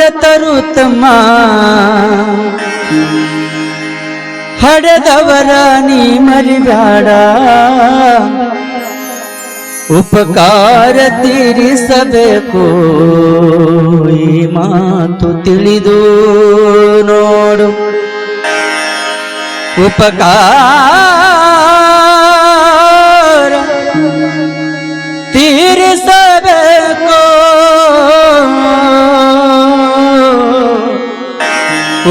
ಮರೆತರು ತಮ್ಮ ಹಡೆದವರ ನೀ ಮರಿಬೇಡ ಉಪಕಾರ ತೀರಿಸಬೇಕು ಈ ಮಾತು ತಿಳಿದು ನೋಡು ಉಪಕಾರ ತೀರಿಸಬೇಕು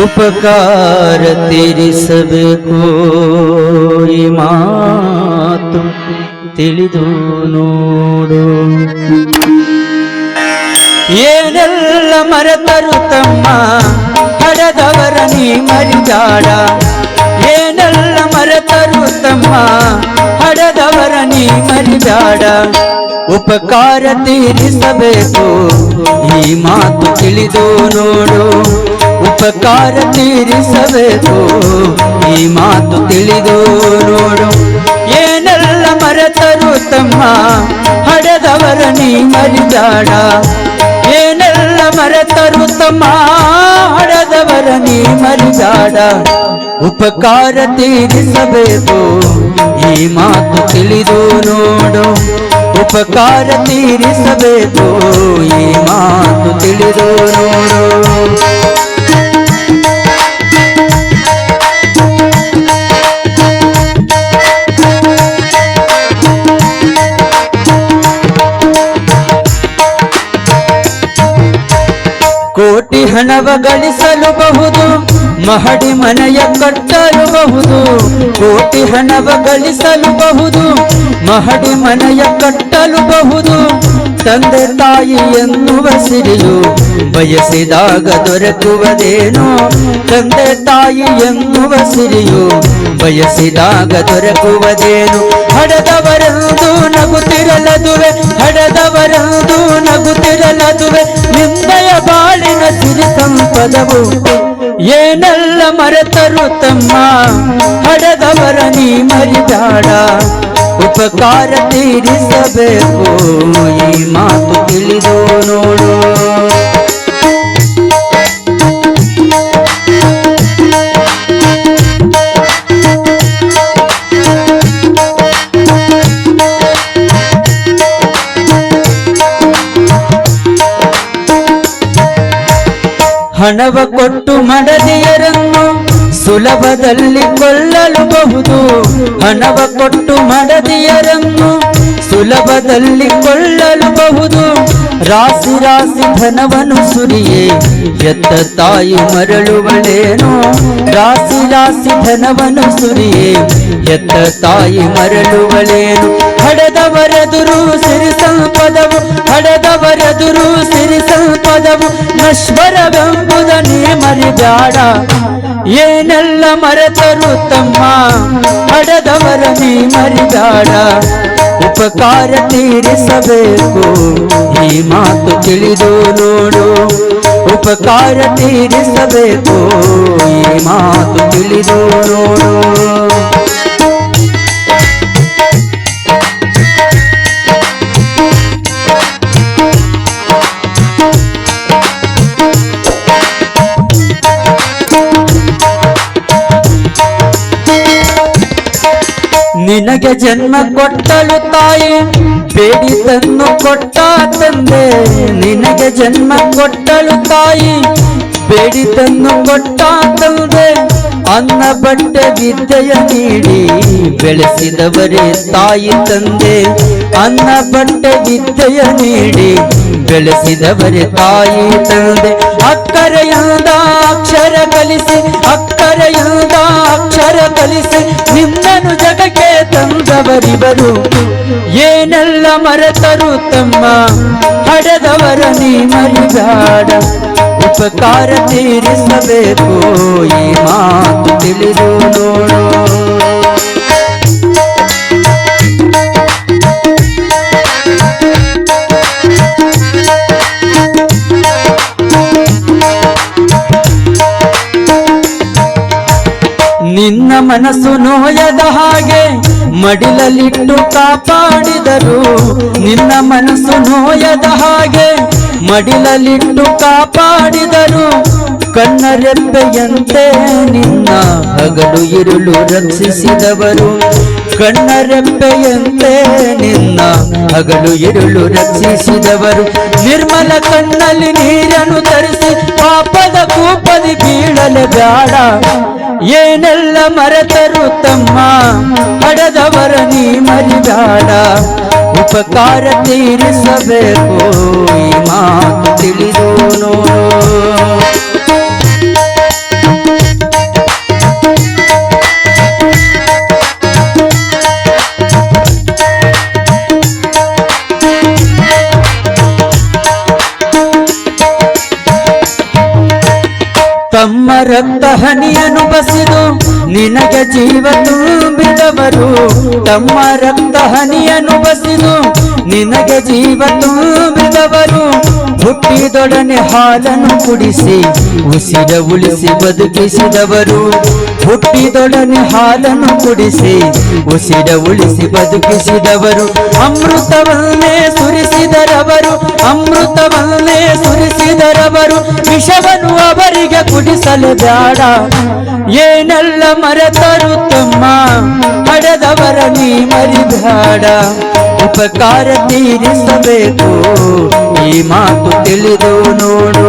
ಉಪಕಾರ ತೀರಿಸಬೇಕು ಈ ಮಾತು ತಿಳಿದು ನೋಡು ಏನೆಲ್ಲ ಮರೆತರು ತಮ್ಮ ಹಡೆದವರ ನೀ ಮರಿಬೇಡ ಏನೆಲ್ಲ ಮರೆತರು ತಮ್ಮ ಹಡೆದವರ ನೀ ಮರಿಬೇಡ ಉಪಕಾರ ತೀರಿಸಬೇಕು ಈ ಮಾತು ತಿಳಿದು ನೋಡು ಉಪಕಾರ ತೀರಿಸಬೇಕು ಈ ಮಾತು ತಿಳಿದು ನೋಡು ಏನೆಲ್ಲ ಮರೆತರು ತಮ್ಮ ಹಡೆದವರ ನೀ ಮರಿಬೇಡ ಏನೆಲ್ಲ ಮರೆತರು ತಮ್ಮ ಹಡೆದವರ ನೀ ಮರಿಬೇಡ ಉಪಕಾರ ತೀರಿಸಬೇಕು ಈ ಮಾತು ತಿಳಿದು ನೋಡು ಉಪಕಾರ ತೀರಿಸಬೇಕು ಈ ಮಾತು ತಿಳಿದು ನೋಡು ಕೋಟಿ ಹಣವ ಗಳಿಸಲುಬಹುದು ಮಹಡಿ ಮನೆಯ ಕಟ್ಟಲುಬಹುದು ಕೋಟಿ ಹಣವ ಗಳಿಸಲುಬಹುದು ಮಹಡಿ ಮನೆಯ ಕಟ್ಟಲುಬಹುದು ತಂದೆ ತಾಯಿ ಎನ್ನುವ ಸಿರಿಯು ಬಯಸಿದಾಗ ದೊರಕುವುದೇನೋ ತಂದೆ ತಾಯಿ ಎನ್ನುವ ಸಿರಿಯು ಬಯಸಿದಾಗ ದೊರಕುವುದೇನು ಹಡೆದವರೆಂದು ನಗುತ್ತಿರಲದುವೆ ಹಡೆದವರೆಂದು ನಗುತ್ತಿರಲದುವೆ ನಿಂದೆಯ ಬಾಳಿನ ಸಿರಿ ಸಂಪದವು ಏನೆಲ್ಲ ಮರೆತರು ತಮ್ಮ ಹಡೆದವರ ನೀ ಮರಿಬೇಡ ಉಪಕಾರ ತೀರಿಸಬೇಕು ಈ ಮಾತು ತಿಳಿದು ನೋಡು ಹಣವ ಕೊಟ್ಟು ಮಡದಿಯರನ್ನು ಸುಲಭದಲ್ಲಿ ಕೊಳ್ಳಲುಬಹುದು ಹಣವ ಕೊಟ್ಟು ಮಡದಿಯರನ್ನು ಸುಲಭದಲ್ಲಿ ಕೊಳ್ಳಲುಬಹುದು ರಾಶಿ ರಾಶಿ ಧನವನ್ನು ಸುರಿಯೇ ಎತ್ತ ತಾಯಿ ಮರಳುವಳೇನೋ ರಾಶಿ ರಾಶಿ ಧನವನ್ನು ಸುರಿಯೇ ಎತ್ತ ತಾಯಿ ಮರಳುವಳೇನು ಹಡೆದವರೆದುರು ಸಿರಿ ಸಂಪದವು ಹಡೆದವರೆದುರು ಸಿರಿ ಸಂಪದವು ನಶ್ವರವೆಂಬುದ ನೀ ಮರಿಬೇಡ ಏನೆಲ್ಲ ಮರೆತರು ತಮ್ಮ ಹಡೆದವರ ನೀ ಮರಿಬೇಡ ಉಪಕಾರ ತೀರಿಸಬೇಕು ಈ ಮಾತು ತಿಳಿದು ನೋಡು ಉಪಕಾರ ತೀರಿಸಬೇಕು ಈ ಮಾತು ತಿಳಿದು ನೋಡು ನಿನಗೆ ಜನ್ಮ ಕೊಟ್ಟಲು ತಾಯಿ ಬೇಡಿದನ್ನು ಕೊಟ್ಟ ತಂದೆ ನಿನಗೆ ಜನ್ಮ ಕೊಟ್ಟಲು ತಾಯಿ ಬೇಡಿದನ್ನು ಕೊಟ್ಟ ತಂದೆ ಅನ್ನ ಬಟ್ಟೆ ವಿದ್ಯೆಯ ನೀಡಿ ಬೆಳೆಸಿದವರೇ ತಾಯಿ ತಂದೆ ಅನ್ನ ಬಟ್ಟೆ ವಿದ್ಯೆಯ ನೀಡಿ ಬೆಳೆಸಿದವರೇ ತಾಯಿ ತಂದೆ ಅಕ್ಕರೆಯಾದ ಅಕ್ಷರ ಕಲಿಸಿ ಅಕ್ಕರೆಯಾದ ಅಕ್ಷರ ಕಲಿಸಿ ನಿನ್ನನು ಜಗಕ್ಕೆ ತಂದವರಿವರು ಏನೆಲ್ಲ ಮರೆತರು ತಮ್ಮ ಹಡೆದವರ ನೀ ಮರಿಬೇಡ ಉಪಕಾರ ತೀರಿಸಬೇಕು ಈ ಮಾತು ತಿಳಿದು ನೋಡು ನಿನ್ನ ಮನಸ್ಸು ನೋಯದ ಹಾಗೆ ಮಡಿಲಲ್ಲಿಟ್ಟು ಕಾಪಾಡಿದರು ನಿನ್ನ ಮನಸ್ಸು ನೋಯದ ಹಾಗೆ ಮಡಿಲಲ್ಲಿಟ್ಟು ಕಾಪಾಡಿದರು ಕಣ್ಣರೆಪ್ಪೆಯಂತೆ ನಿನ್ನ ಹಗಲು ಇರುಳು ರಕ್ಷಿಸಿದವರು ಕಣ್ಣರೆಪ್ಪೆಯಂತೆ ನಿನ್ನ ಹಗಲು ಇರುಳು ರಕ್ಷಿಸಿದವರು ನಿರ್ಮಲ ಕಣ್ಣಲ್ಲಿ ನೀರನ್ನು ತರಿಸಿ ಪಾಪದ ಕೂಪದಿ ಬೀಳಲೆ ಬ್ಯಾಡ ಏನೆಲ್ಲ ಮರೆತರು ತಮ್ಮ ಹಡೆದವರ ನೀ ಮರಿಬೇಡ ಉಪಕಾರ ತೀರಿಸಬೇಕು ಈ ಮಾತು ತಿಳಿದು ನೋಡು ತಮ್ಮ ರಕ್ತ ಹನಿಯನ್ನು ಬಸಿದು ನಿನಗೆ ಜೀವ ತುಂಬಿದವರು ತಮ್ಮ ರಕ್ತ ಹನಿಯನ್ನು ಬಸಿದು ನಿನಗೆ ಜೀವ ತುಂಬಿದವರು ಹುಟ್ಟಿದೊಡನೆ ಹಾಲನ್ನು ಕುಡಿಸಿ ಉಸಿರ ಉಳಿಸಿ ಬದುಕಿಸಿದವರು ಹುಟ್ಟಿದೊಡನೆ ಹಾಲನ್ನು ಕುಡಿಸಿ ಉಸಿರ ಉಳಿಸಿ ಬದುಕಿಸಿದವರು ಅಮೃತವನ್ನೇ ಸುರಿಸಿದರವರು ಅಮೃತವನ್ನೇ ಸುರಿಸಿದರವರು ವಿಷವನ್ನು ಅವರಿಗೆ ಕುಡಿಸಲು ಬೇಡ ಏನೆಲ್ಲ ಮರೆತರು ತಮ್ಮ ಹಡೆದವರ ನೀ ಮರಿಬೇಡ ಉಪಕಾರ ತೀರಿಸಬೇಕು ಈ ಮಾತು ತಿಳಿದು ನೋಡು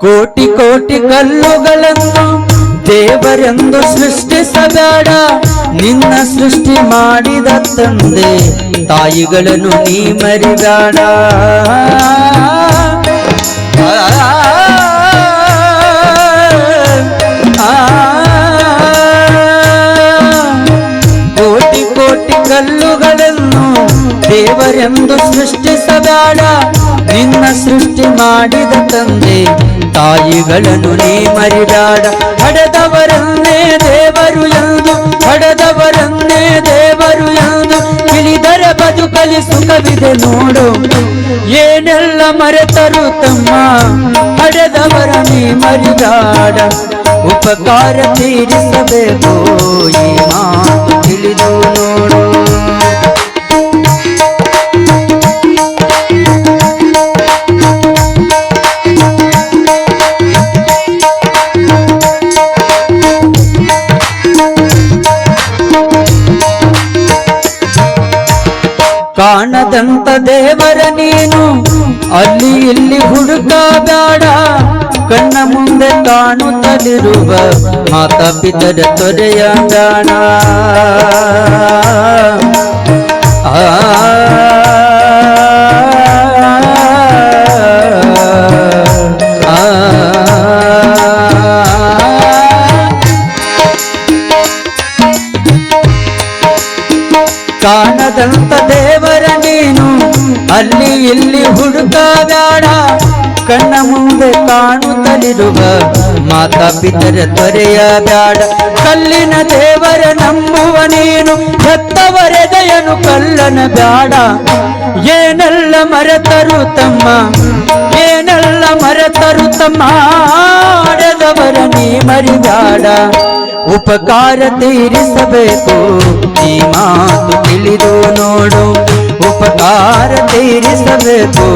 ಕೋಟಿ ಕೋಟಿ ಕಲ್ಲುಗಳನ್ನು ದೇವರೆಂದು ಸೃಷ್ಟಿಸಬೇಡ ನಿನ್ನ ಸೃಷ್ಟಿ ಮಾಡಿದ ತಂದೆ ತಾಯಿಗಳನ್ನು ನೀ ಮರಿಬೇಡ ಕೋಟಿ ಕೋಟಿ ಕಲ್ಲುಗಳನ್ನು ದೇವರೆಂದು ಸೃಷ್ಟಿಸಬೇಡ ನಿನ್ನ ಸೃಷ್ಟಿ ಮಾಡಿದ ತಂದೆ ತಾಯಿಗಳನ್ನು ನೀ ಮರಿಬೇಡ ಹಡೆದವರನ್ನೇ ದೇವರು ಎಂದು ಹಡೆದವರನ್ನೇ ದೇವರು ಎಂದು ತಿಳಿದರೆ ಬದುಕಲಿ ಸುಖವಿದೆ ನೋಡು ಏನೆಲ್ಲ ಮರೆತರು ತಮ್ಮ ಹಡೆದವರ ನೀ ಮರಿಬೇಡ ಉಪಕಾರ ತೀರಿಸಬೇಕು ಈ ಮಾತು ತಿಳಿದು ನೋಡು ಕಾಣದಂತ ದೇವರ ನೀನು ಅಲ್ಲಿ ಇಲ್ಲಿ ಹುಡುಕಬೇಡ ಕಣ್ಣ ಮುಂದೆ ಕಾಣುತ್ತಲಿರುವ ಮಾತಾ ಪಿತರ ತೊರೆಯಬೇಡ ಕಾಣದಂತ ದೇವರ ನೀನು ಅಲ್ಲಿ ಇಲ್ಲಿ ಹುಡುಕಬೇಡ ಕಣ್ಣ ಮುಂದೆ ಕಾಣುತ್ತಲಿರುವ ಮಾತಾ ಪಿತರ ತೊರೆಯಬೇಡ ಕಲ್ಲಿನ ದೇವರ ನಂಬುವ ನೀನು ಹೆತ್ತವರೆದೆಯನು ಕಲ್ಲನ ಬೇಡ ಏನೆಲ್ಲ ಮರೆತರು ತಮ್ಮ ಏನೆಲ್ಲ ಮರೆತರು ತಮ್ಮ ಆಡದವರ ನೀ ಮರಿಬೇಡ ಉಪಕಾರ ತೀರಿಸಬೇಕು ಈ ಮಾತು ತಿಳಿದು ನೋಡು ಉಪಕಾರ ತೀರಿಸಬೇಕು